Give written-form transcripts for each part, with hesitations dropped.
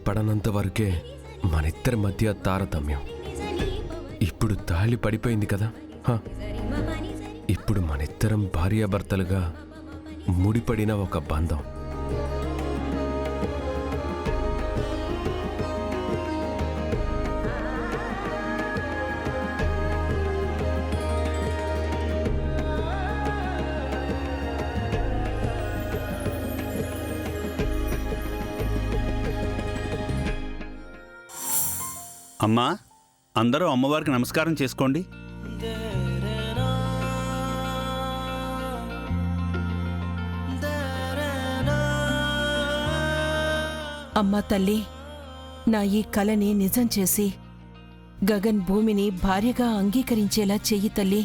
పడనంత వరకే మనిద్దరి మధ్య తారతమ్యం. ఇప్పుడు తాళి పడిపోయింది కదా, ఇప్పుడు మనిద్దరం భార్యాభర్తలుగా ముడిపడిన ఒక బంధం. అమ్మా, అందరూ అమ్మవారికి నమస్కారం చేసుకోండి. అమ్మా తల్లి, నా ఈ కలని నిజం చేసి గగన్ భూమిని భార్యగా అంగీకరించేలా చెయ్యి తల్లి.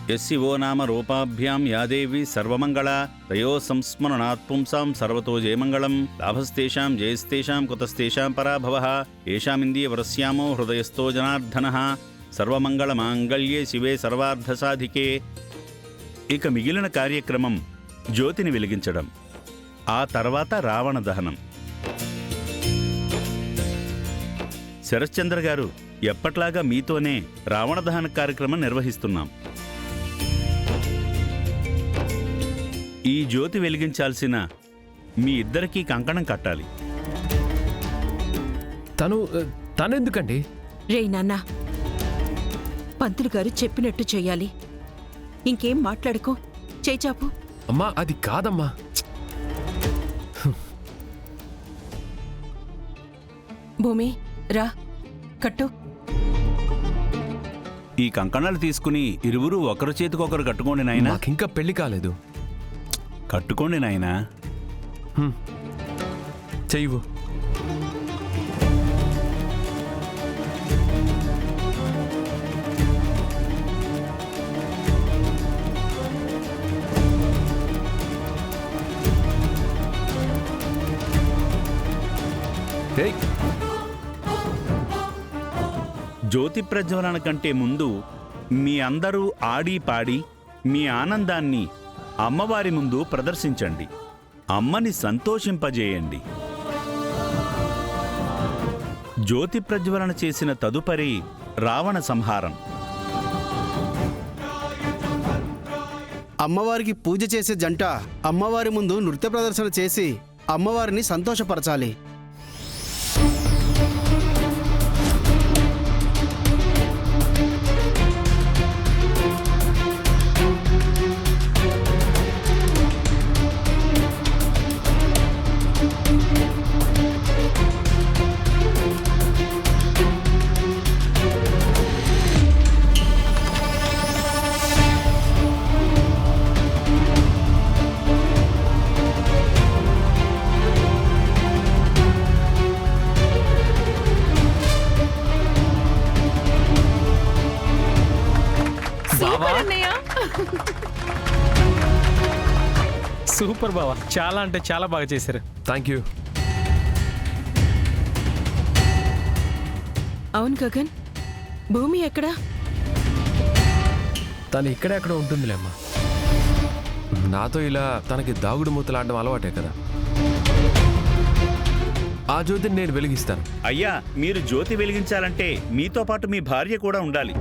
యస్సివో నామ రూపాభ్యాం యాదేవి సర్వమంగళ తయో సంస్మరణాత్ పుంసాం సర్వతో జయమంగళం లాభస్తేషాం జయస్తేషాం కుతస్తేషాం పరాభవః ఏషామిందీయ వరస్యామో హృదయస్థో జనార్దనః సర్వమంగళమాంగళ్యే శివే సర్వార్థసాధికే. ఇక మిగిలిన కార్యక్రమం జ్యోతిని వెలిగించడం, ఆ తర్వాత రావణ దహనం. శరశ్చంద్ర గారు, ఎప్పట్లాగా మీతోనే రావణ దహన కార్యక్రమం నిర్వహిస్తున్నాం. ఈ జ్యోతి వెలిగించాల్సిన మీ ఇద్దరికీ కంకణం కట్టాలి. తనెందుకండి? రేయ్ నాన్నా, పంతులు గారు చెప్పినట్టు చెయ్యాలి. ఇంకేం మాట్లాడుకో, చేచాపు. అమ్మా, అది కాదమ్మా. భూమి రా, కట్టు. ఈ కంకణాలు తీసుకుని ఇరువురు ఒకరి చేతికొకరు కట్టుకోండి నాయనా. నాకింకా పెళ్లి కాలేదు. కట్టుకోండి నాయనా. చెయ్యవు. జ్యోతి ప్రజ్వలన కంటే ముందు మీ అందరూ ఆడి పాడి మీ ఆనందాన్ని అమ్మవారి ముందు ప్రదర్శించండి. అమ్మని సంతోషింపజేయండి. జ్యోతి ప్రజ్వలన చేసిన తదుపరి రావణ సంహారం. అమ్మవారికి పూజ చేసే జంట అమ్మవారి ముందు నృత్య ప్రదర్శన చేసి అమ్మవారిని సంతోషపరచాలి. సూపర్ బావా, చాలా అంటే చాలా బాగా చేశారు. Thank you. అవును గగన్, భూమి ఎక్కడా? తను ఇక్కడెక్కడ ఉంటుందిలేమ్మా. నాతో ఇలా తనకి దాగుడు మూతలాడడం అలవాటే కదా. ఆ జ్యోతిని నేను వెలిగిస్తాను. అయ్యా, మీరు జ్యోతి వెలిగించాలంటే మీతో పాటు మీ భార్య కూడా ఉండాలి.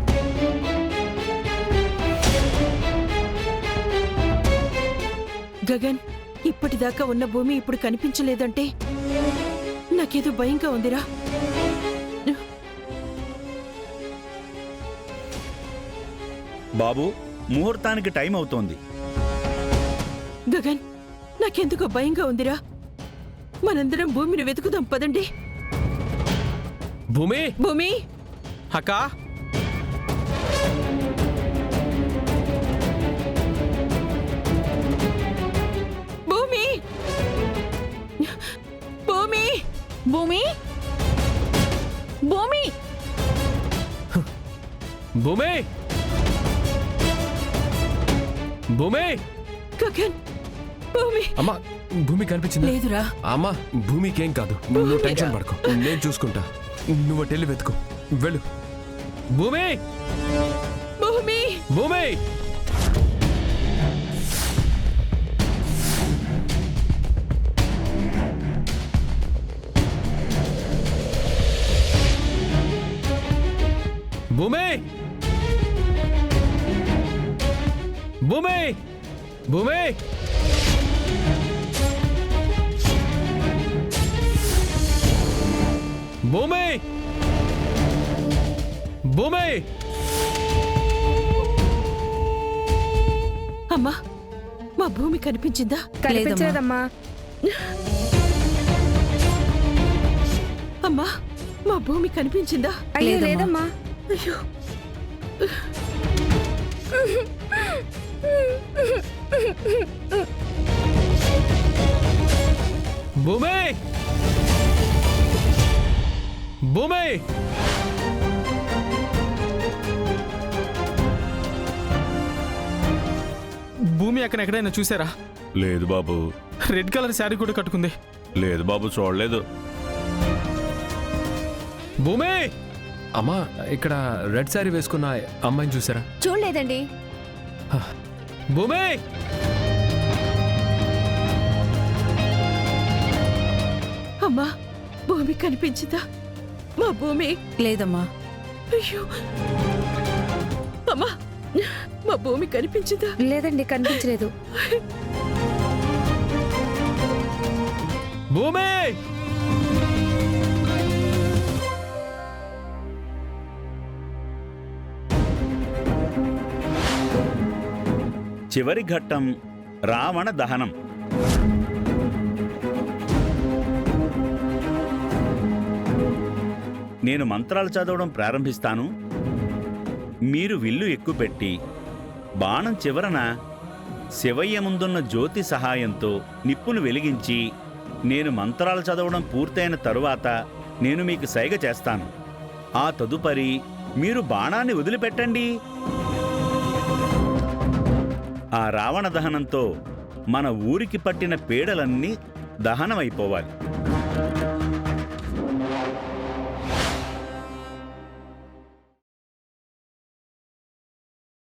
గగన్, ఇప్పటిదాకా ఉన్న భూమి ఇప్పుడు కనిపించలేదంటే నాకేదో భయంగా ఉందిరా. బాబు, ముహూర్తానికి టైం అవుతోంది. గగన్, నాకెందుకో భయంగా ఉందిరా. మనందరం భూమిని వెతుకుదాం పదండి. భూమి, భూమి, అక్కా, భూమి, భూమి, భూమి, భూమి, భూమి, భూమి. గగన్, భూమి. అమ్మా, భూమి కనిపించింది లేదురా. అమ్మా, భూమికేం కాదు, నువ్వు టెన్షన్ పడుకో, నేను చూసుకుంటా. నువ్వు వెళ్ళి వెతుకు, వెళ్ళు. భూమి, భూమి, భూమి. భూమి భూమి భూమి భూమి భూమి అమ్మా మా భూమి కనిపించిందా? కనిపించలేదమ్మా. అమ్మా మా భూమి కనిపించిందా? అయ్యో లేదమ్మా. అయ్యో భూమి భూమి భూమి అక్కడ ఎక్కడైనా చూసారా? లేదు బాబు. రెడ్ కలర్ శారీ కూడా కట్టుకుంది. లేదు బాబు, చూడలేదు. భూమి అమ్మా ఇక్కడ రెడ్ శారీ వేసుకున్న అమ్మాయిని చూసారా? చూడలేదండి. భూమి అమ్మా భూమి కనిపించిందా? మా భూమి లేదమ్మా. అయ్యో అమ్మా మా భూమి కనిపించిందా? లేదండి, కనిపించలేదు. భూమి చివరి ఘట్టం రావణ దహనం. నేను మంత్రాలు చదవడం ప్రారంభిస్తాను. మీరు విల్లు ఎక్కుపెట్టి బాణం చివరన శివయ్య ముందున్న జ్యోతి సహాయంతో నిప్పును వెలిగించి నేను మంత్రాలు చదవడం పూర్తయిన తరువాత నేను మీకు సైగ చేస్తాను. ఆ తదుపరి మీరు బాణాన్ని వదిలిపెట్టండి. ఆ రావణ దహనంతో మన ఊరికి పట్టిన పీడలన్నీ దహనమైపోవాలి.